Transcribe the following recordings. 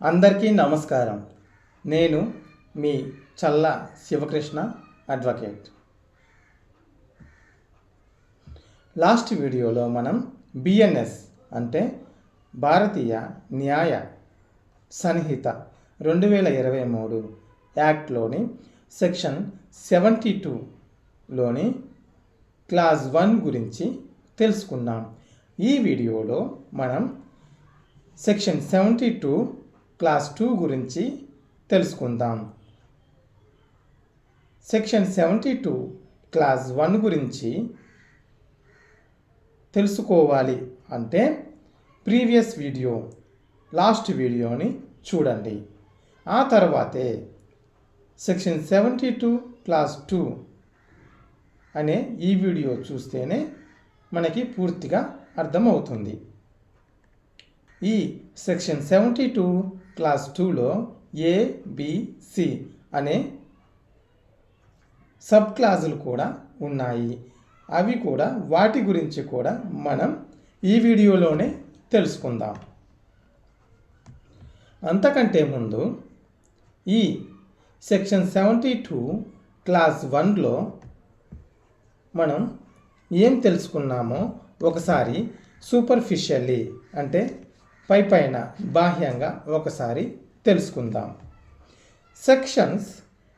అందరికీ నమస్కారం. నేను మీ చల్ల శివకృష్ణ అడ్వకేట్. లాస్ట్ వీడియోలో మనం బిఎన్ఎస్ అంటే భారతీయ న్యాయ సంహిత 2023 యాక్ట్లోని సెక్షన్ 72లోని క్లాస్ 1 గురించి తెలుసుకున్నాం. ఈ వీడియోలో మనం సెక్షన్ 72 క్లాస్ 2 గురించి తెలుసుకుందాం. సెక్షన్ 72 క్లాస్ 1 గురించి తెలుసుకోవాలి అంటే ప్రీవియస్ వీడియో లాస్ట్ వీడియోని చూడండి. ఆ తర్వాతే సెక్షన్ 72 క్లాస్ 2 అనే ఈ వీడియో చూస్తేనే మనకి పూర్తిగా అర్థమవుతుంది. ఈ సెక్షన్ 72 క్లాస్ 2లో ఏబిసి అనే సబ్ క్లాజులు కూడా ఉన్నాయి. అవి కూడా వాటి గురించి కూడా మనం ఈ వీడియోలోనే తెలుసుకుందాం. అంతకంటే ముందు ఈ సెక్షన్ 72 క్లాస్ 1లో మనం ఏం తెలుసుకున్నామో ఒకసారి సూపర్ఫిషియల్లీ అంటే పైన బాహ్యంగా ఒకసారి తెలుసుకుందాం. సెక్షన్స్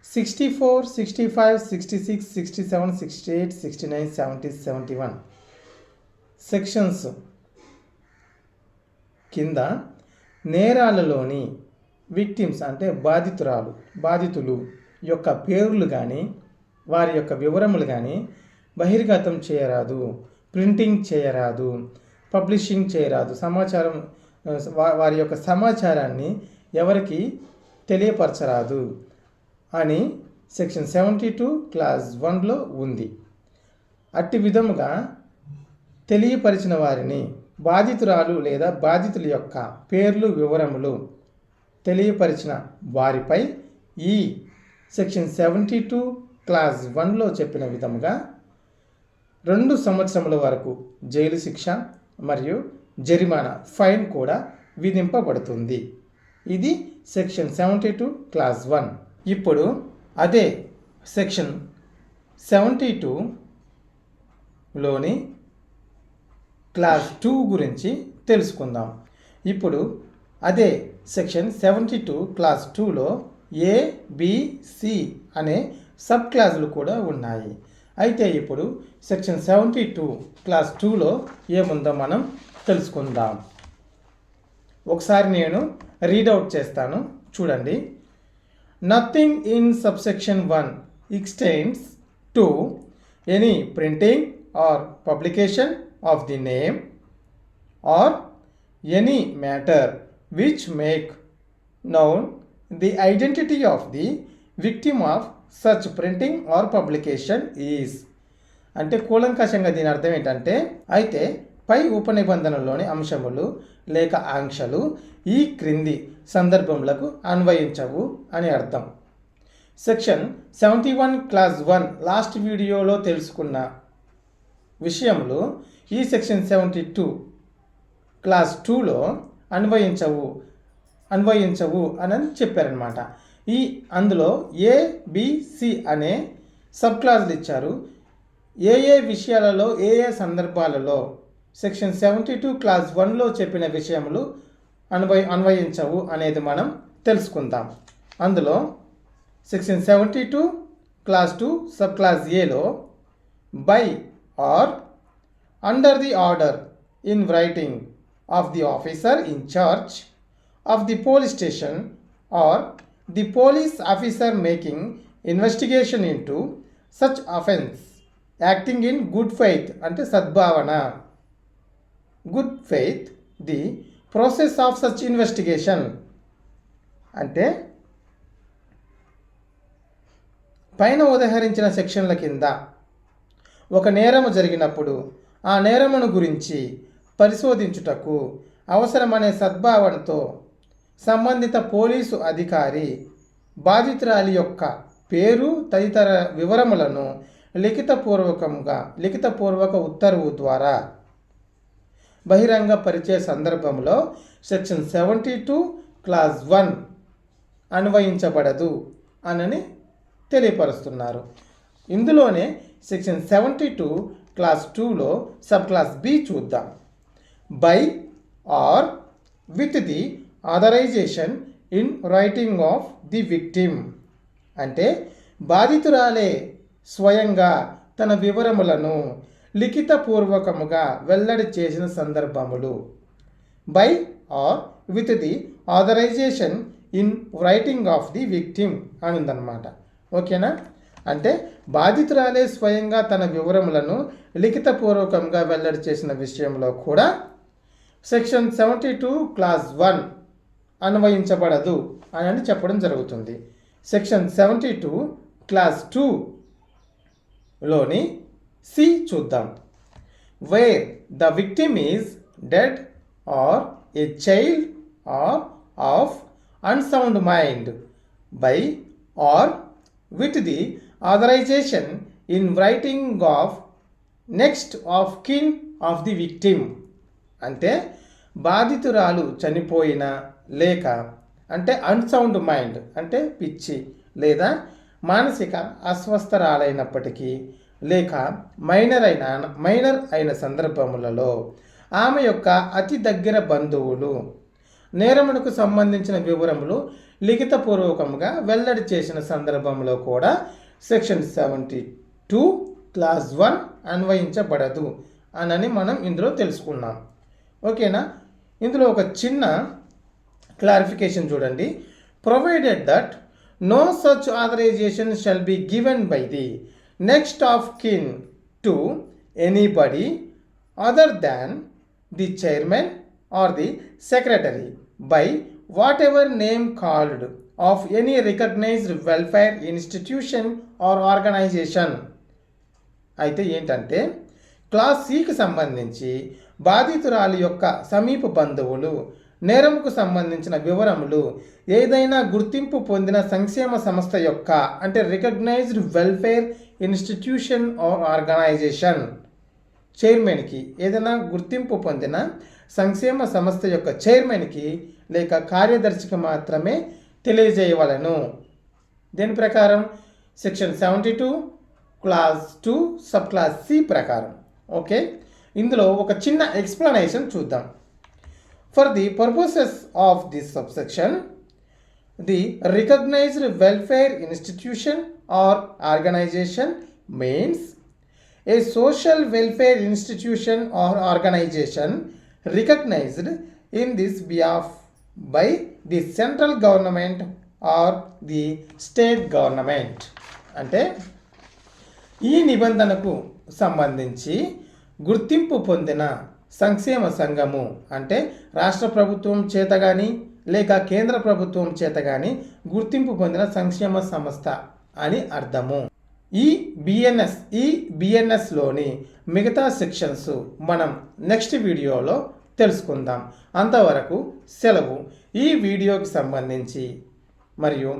64, 65, 66, 67, 68, 69, 70, 71 సెక్షన్స్ కింద నేరాలలోని విక్టిమ్స్ అంటే బాధితులు యొక్క పేర్లు కానీ వారి యొక్క వివరములు కానీ బహిర్గతం చేయరాదు, ప్రింటింగ్ చేయరాదు, పబ్లిషింగ్ చేయరాదు, వారి యొక్క సమాచారాన్ని ఎవరికి తెలియపరచరాదు అని సెక్షన్ 72 క్లాస్ 1లో ఉంది. అట్టి విధముగా తెలియపరిచిన వారిని బాధితురాలు లేదా బాధితుల యొక్క పేర్లు వివరములు తెలియపరిచిన వారిపై ఈ సెక్షన్ 72 క్లాస్ 1లో చెప్పిన విధముగా 2 సంవత్సరముల వరకు జైలు శిక్ష మరియు జరిమానా ఫైన్ కూడా విధింపబడుతుంది. ఇది సెక్షన్ 72 క్లాస్ 1. ఇప్పుడు అదే సెక్షన్ 72లోని క్లాస్ 2 గురించి తెలుసుకుందాం. ఇప్పుడు అదే సెక్షన్ 72 క్లాస్ 2లో ఏబిసి అనే సబ్ క్లాజులు కూడా ఉన్నాయి. అయితే ఇప్పుడు సెక్షన్ 72 క్లాస్ 2లో ఏముందో మనం తెలుసుకుందాం. ఒకసారి నేను రీడౌట్ చేస్తాను, చూడండి. Nothing in subsection 1 extends to any printing or publication of the name or any matter which make known the identity of the victim of such printing or publication is. అంటే కూలంకషంగా దీని అర్థం ఏంటంటే, అయితే పై ఉపనిబంధనలోని అంశములు లేక ఆంక్షలు ఈ క్రింది సందర్భములకు అన్వయించవు అని అర్థం. సెక్షన్ 71 క్లాస్ 1 లాస్ట్ వీడియోలో తెలుసుకున్న విషయములు ఈ సెక్షన్ 72 క్లాస్ 2లో అన్వయించవు అని చెప్పారనమాట. అందులో ఏబిసి అనే సబ్ క్లాజులు ఇచ్చారు. ఏ విషయాలలో ఏ సందర్భాలలో సెక్షన్ 72 క్లాస్ 1లో చెప్పిన విషయములు అన్వయించవు అనేది మనం తెలుసుకుందాం. అందులో సెక్షన్ 72 క్లాస్ 2 సబ్ క్లాస్ ఏలో by or under the order in writing of the officer in charge of the police station or the police officer making investigation into such offence acting in good faith అంటే సద్భావన, good faith the process of such investigation అంటే పైన ఉదహరించిన సెక్షన్ల కింద ఒక నేరము జరిగినప్పుడు ఆ నేరమును గురించి పరిశోధించుటకు అవసరమనే సద్భావనతో సంబంధిత పోలీసు అధికారి బాధితురాలి యొక్క పేరు తదితర వివరములను లిఖితపూర్వక ఉత్తర్వు ద్వారా బహిరంగ పరిచయ సందర్భంలో సెక్షన్ 72 క్లాజ్ 1 అన్వయించబడదు అని తెలియపరుస్తున్నారు. ఇందులోనే సెక్షన్ 72 క్లాస్ 2లో సబ్ క్లాస్ బి చూద్దాం. By or with the authorisation in writing of the victim అంటే బాధితురాలే స్వయంగా తన వివరములను లిఖితపూర్వకముగా వెల్లడి చేసిన సందర్భములు. By or with the authorisation in writing of the victim అని ఉందన్నమాట. ఓకేనా? అంటే బాధితురాలే స్వయంగా తన వివరములను లిఖితపూర్వకంగా వెల్లడి చేసిన విషయంలో కూడా సెక్షన్ 72 క్లాస్ 1 అన్వయించబడదు అని చెప్పడం జరుగుతుంది. సెక్షన్ 72 క్లాస్ 2లోని సి చూద్దాం. Where the victim is dead or a child or of unsound mind by or with the authorisation in writing of next of kin of the victim అంటే బాధితురాలు చనిపోయిన లేక అంటే అన్సౌండ్ మైండ్ అంటే పిచ్చి లేదా మానసిక అస్వస్థరాలైనప్పటికీ లేక మైనర్ అయిన సందర్భములలో ఆమె యొక్క అతి దగ్గర బంధువులు నేరమునకు సంబంధించిన వివరములు లిఖితపూర్వకంగా వెల్లడి చేసిన సందర్భంలో కూడా సెక్షన్ 72 క్లాస్ 1 అన్వయించబడదు అని మనం ఇందులో తెలుసుకున్నాం. ఓకేనా? ఇందులో ఒక చిన్న క్లారిఫికేషన్ చూడండి. Provided that no such authorisation shall be given by the next of kin to anybody other than the chairman or the secretary by whatever name called of any recognised welfare institution or organisation. అయితే ఏంటంటే class సికి సంబంధించి బాధితురాలి యొక్క సమీప బంధువులు నేరంకు సంబంధించిన వివరములు ఏదైనా గుర్తింపు పొందిన సంక్షేమ సంస్థ యొక్క అంటే recognised welfare institution or organisation చైర్మన్కి ఏదైనా గుర్తింపు పొందిన సంక్షేమ సంస్థ యొక్క చైర్మన్కి లేక కార్యదర్శికి మాత్రమే తెలియజేయవలను. దీని ప్రకారం section 72 clause 2 sub clause c ప్రకారం. ఓకే, ఇందులో ఒక చిన్న ఎక్స్ప్లెనేషన్ చూద్దాం. For the purposes of this subsection the recognised welfare institution or organisation means a social welfare institution or organization recognized in this behalf by the central government or the state government. అంటే ఈ నిబంధనకు సంబంధించి గుర్తింపు పొందిన సంక్షేమ సంఘము అంటే రాష్ట్ర ప్రభుత్వం చేత కానీ లేక కేంద్ర ప్రభుత్వం చేత కానీ గుర్తింపు పొందిన సంక్షేమ సంస్థ అని అర్థము. ఈ బిఎన్ఎస్లోని మిగతా సెక్షన్స్ మనం నెక్స్ట్ వీడియోలో తెలుసుకుందాం. అంతవరకు సెలవు. ఈ వీడియోకి సంబంధించి మరియు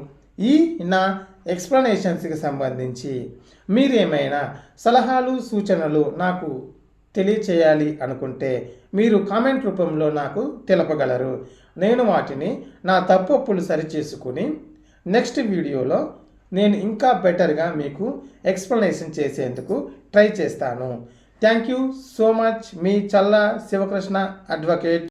ఈ నా ఎక్స్ప్లెనేషన్స్కి సంబంధించి మీరేమైనా సలహాలు సూచనలు నాకు తెలియచేయాలి అనుకుంటే మీరు కామెంట్ రూపంలో నాకు తెలపగలరు. నేను వాటిని నా తప్పులు సరిచేసుకుని నెక్స్ట్ వీడియోలో నేను ఇంకా బెటర్గా మీకు ఎక్స్ప్లెనేషన్ చేసేందుకు ట్రై చేస్తాను. Thank you so much. మీ చల్లా శివకృష్ణ అడ్వకేట్.